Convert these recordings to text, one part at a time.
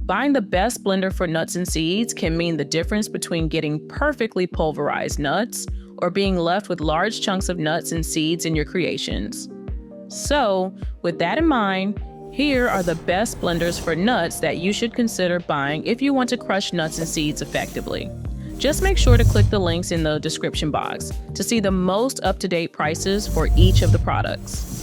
Buying the best blender for nuts and seeds can mean the difference between getting perfectly pulverized nuts or being left with large chunks of nuts and seeds in your creations. So, with that in mind, here are the best blenders for nuts that you should consider buying if you want to crush nuts and seeds effectively. Just make sure to click the links in the description box to see the most up-to-date prices for each of the products.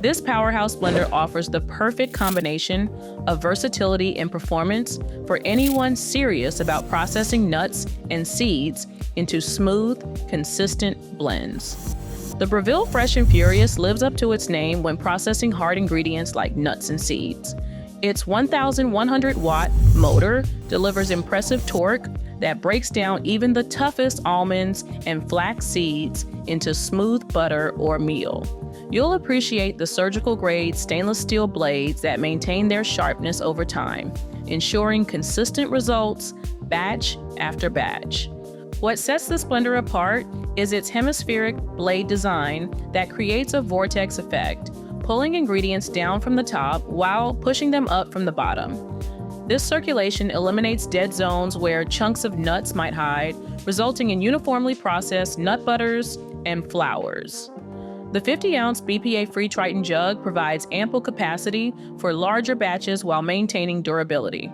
This powerhouse blender offers the perfect combination of versatility and performance for anyone serious about processing nuts and seeds into smooth, consistent blends. The Breville Fresh and Furious lives up to its name when processing hard ingredients like nuts and seeds. Its 1,100-watt motor delivers impressive torque that breaks down even the toughest almonds and flax seeds into smooth butter or meal. You'll appreciate the surgical-grade stainless steel blades that maintain their sharpness over time, ensuring consistent results batch after batch. What sets this blender apart is its hemispheric blade design that creates a vortex effect, pulling ingredients down from the top while pushing them up from the bottom. This circulation eliminates dead zones where chunks of nuts might hide, resulting in uniformly processed nut butters and flours. The 50-ounce BPA-free Triton jug provides ample capacity for larger batches while maintaining durability.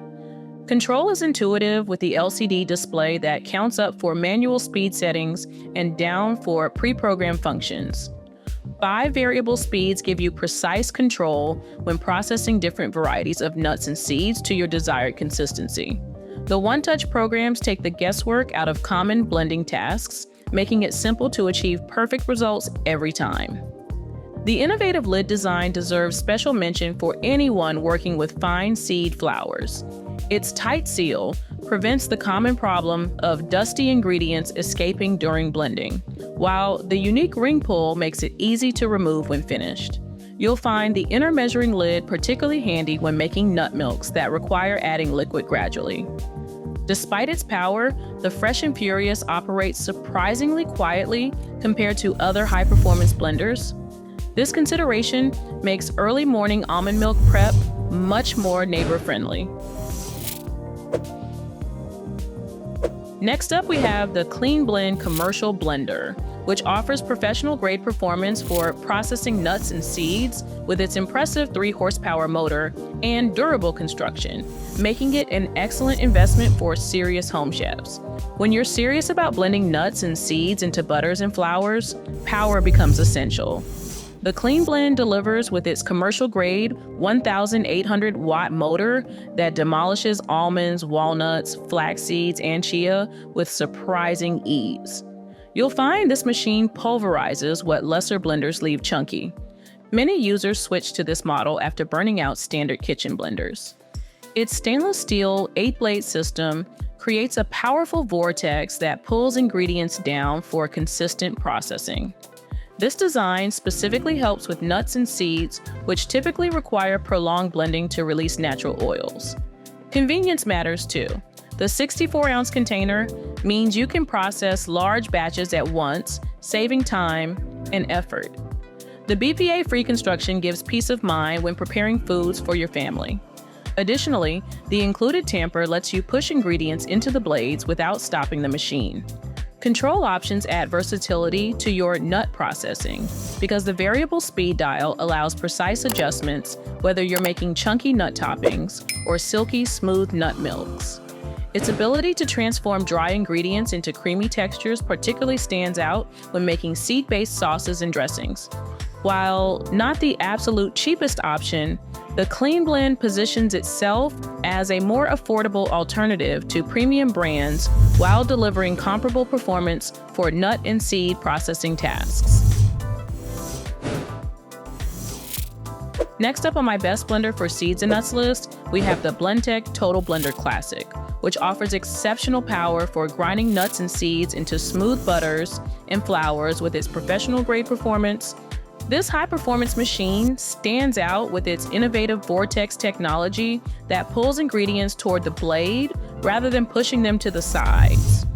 Control is intuitive with the LCD display that counts up for manual speed settings and down for pre-programmed functions. 5 variable speeds give you precise control when processing different varieties of nuts and seeds to your desired consistency. The one-touch programs take the guesswork out of common blending tasks, making it simple to achieve perfect results every time. The innovative lid design deserves special mention for anyone working with fine seed flours. Its tight seal prevents the common problem of dusty ingredients escaping during blending, while the unique ring pull makes it easy to remove when finished. You'll find the inner measuring lid particularly handy when making nut milks that require adding liquid gradually. Despite its power, the Fresh and Furious operates surprisingly quietly compared to other high-performance blenders. This consideration makes early morning almond milk prep much more neighbor-friendly. Next up, we have the Cleanblend Commercial Blender, which offers professional-grade performance for processing nuts and seeds with its impressive 3-horsepower motor and durable construction, making it an excellent investment for serious home chefs. When you're serious about blending nuts and seeds into butters and flours, power becomes essential. The Cleanblend delivers with its commercial-grade 1,800-watt motor that demolishes almonds, walnuts, flax seeds, and chia with surprising ease. You'll find this machine pulverizes what lesser blenders leave chunky. Many users switch to this model after burning out standard kitchen blenders. Its stainless steel 8-blade system creates a powerful vortex that pulls ingredients down for consistent processing. This design specifically helps with nuts and seeds, which typically require prolonged blending to release natural oils. Convenience matters too. The 64-ounce container means you can process large batches at once, saving time and effort. The BPA-free construction gives peace of mind when preparing foods for your family. Additionally, the included tamper lets you push ingredients into the blades without stopping the machine. Control options add versatility to your nut processing because the variable speed dial allows precise adjustments whether you're making chunky nut toppings or silky smooth nut milks. Its ability to transform dry ingredients into creamy textures particularly stands out when making seed-based sauces and dressings. While not the absolute cheapest option, the Cleanblend positions itself as a more affordable alternative to premium brands while delivering comparable performance for nut and seed processing tasks. Next up on my best blender for seeds and nuts list, we have the Blendtec Total Blender Classic, which offers exceptional power for grinding nuts and seeds into smooth butters and flours with its professional-grade performance. This high-performance machine stands out with its innovative vortex technology that pulls ingredients toward the blade rather than pushing them to the sides.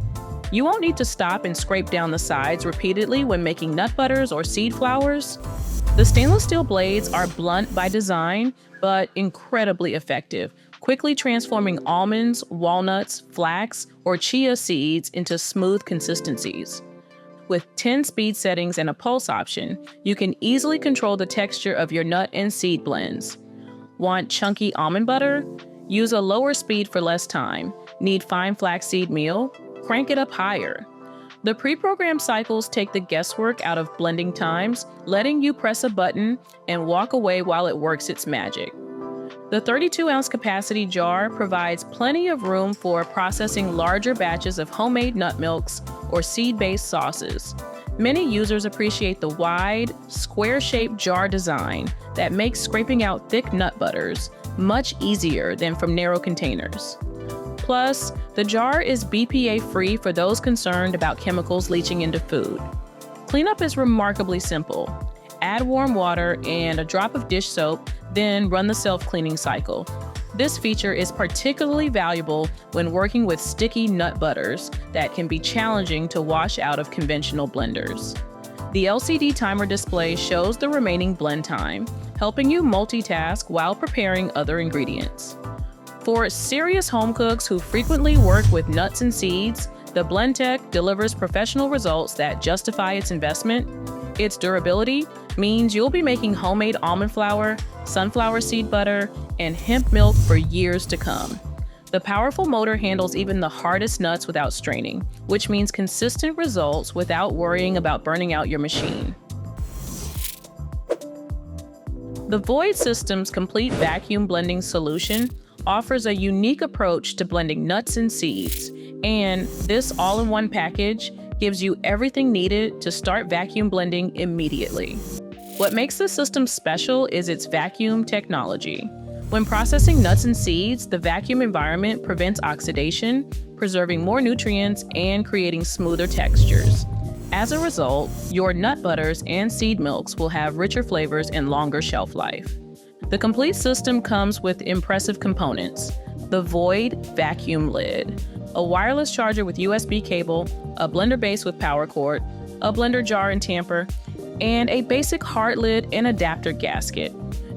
You won't need to stop and scrape down the sides repeatedly when making nut butters or seed flours. The stainless steel blades are blunt by design, but incredibly effective, quickly transforming almonds, walnuts, flax, or chia seeds into smooth consistencies. With 10 speed settings and a pulse option, you can easily control the texture of your nut and seed blends. Want chunky almond butter? Use a lower speed for less time. Need fine flaxseed meal? Crank it up higher. The pre-programmed cycles take the guesswork out of blending times, letting you press a button and walk away while it works its magic. The 32-ounce capacity jar provides plenty of room for processing larger batches of homemade nut milks or seed-based sauces. Many users appreciate the wide, square-shaped jar design that makes scraping out thick nut butters much easier than from narrow containers. Plus, the jar is BPA-free for those concerned about chemicals leaching into food. Cleanup is remarkably simple. Add warm water and a drop of dish soap, then run the self-cleaning cycle. This feature is particularly valuable when working with sticky nut butters that can be challenging to wash out of conventional blenders. The LCD timer display shows the remaining blend time, helping you multitask while preparing other ingredients. For serious home cooks who frequently work with nuts and seeds, the Blendtec delivers professional results that justify its investment. Its durability means you'll be making homemade almond flour, sunflower seed butter, and hemp milk for years to come. The powerful motor handles even the hardest nuts without straining, which means consistent results without worrying about burning out your machine. The Void System's complete vacuum blending solution offers a unique approach to blending nuts and seeds, and this all-in-one package gives you everything needed to start vacuum blending immediately. What makes this system special is its vacuum technology. When processing nuts and seeds, the vacuum environment prevents oxidation, preserving more nutrients and creating smoother textures. As a result, your nut butters and seed milks will have richer flavors and longer shelf life. The complete system comes with impressive components: the Void vacuum lid, a wireless charger with USB cable, a blender base with power cord, a blender jar and tamper, and a basic hard lid and adapter gasket.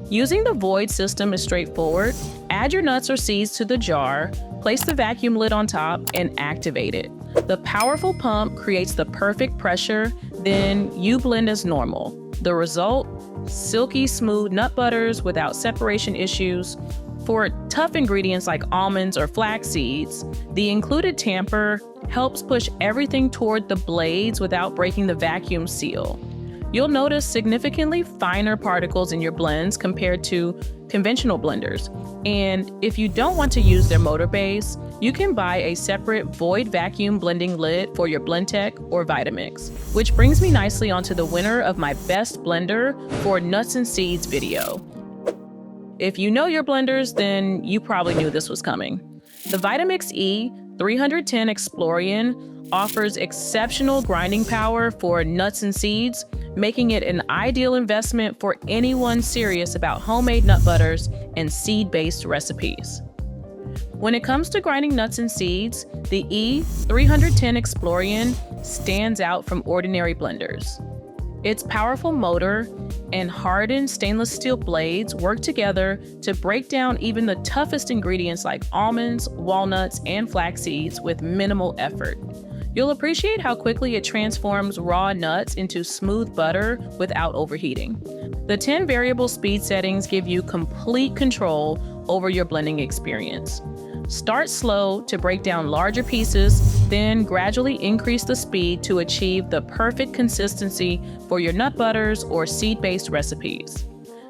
Using the Void system is straightforward. Add your nuts or seeds to the jar, place the vacuum lid on top, and activate it. The powerful pump creates the perfect pressure, then you blend as normal. The result? Silky smooth nut butters without separation issues. For tough ingredients like almonds or flax seeds, the included tamper helps push everything toward the blades without breaking the vacuum seal. You'll notice significantly finer particles in your blends compared to conventional blenders. And if you don't want to use their motor base, you can buy a separate Void vacuum blending lid for your Blendtec or Vitamix. Which brings me nicely onto the winner of my best blender for nuts and seeds video. If you know your blenders, then you probably knew this was coming. The Vitamix E 310 Explorian offers exceptional grinding power for nuts and seeds, making it an ideal investment for anyone serious about homemade nut butters and seed-based recipes. When it comes to grinding nuts and seeds, the E310 Explorian stands out from ordinary blenders. Its powerful motor and hardened stainless steel blades work together to break down even the toughest ingredients like almonds, walnuts, and flax seeds with minimal effort. You'll appreciate how quickly it transforms raw nuts into smooth butter without overheating. The 10 variable speed settings give you complete control over your blending experience. Start slow to break down larger pieces, then gradually increase the speed to achieve the perfect consistency for your nut butters or seed-based recipes.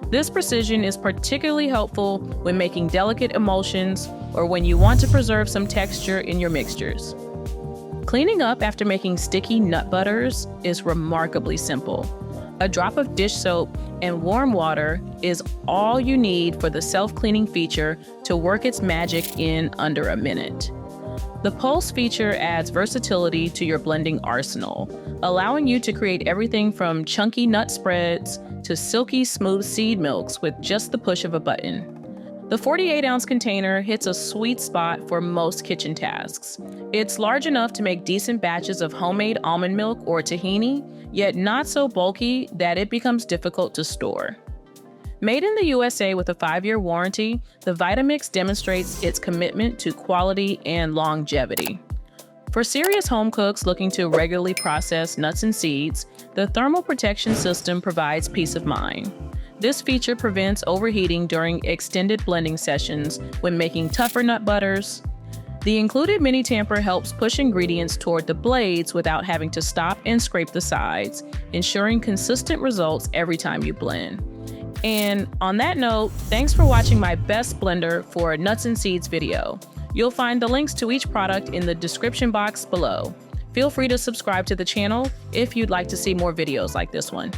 This precision is particularly helpful when making delicate emulsions or when you want to preserve some texture in your mixtures. Cleaning up after making sticky nut butters is remarkably simple. A drop of dish soap and warm water is all you need for the self-cleaning feature to work its magic in under a minute. The Pulse feature adds versatility to your blending arsenal, allowing you to create everything from chunky nut spreads to silky smooth seed milks with just the push of a button. The 48-ounce container hits a sweet spot for most kitchen tasks. It's large enough to make decent batches of homemade almond milk or tahini, yet not so bulky that it becomes difficult to store. Made in the USA with a 5-year warranty, the Vitamix demonstrates its commitment to quality and longevity. For serious home cooks looking to regularly process nuts and seeds, the thermal protection system provides peace of mind. This feature prevents overheating during extended blending sessions when making tougher nut butters. The included mini tamper helps push ingredients toward the blades without having to stop and scrape the sides, ensuring consistent results every time you blend. And on that note, thanks for watching my best blender for nuts and seeds video. You'll find the links to each product in the description box below. Feel free to subscribe to the channel if you'd like to see more videos like this one.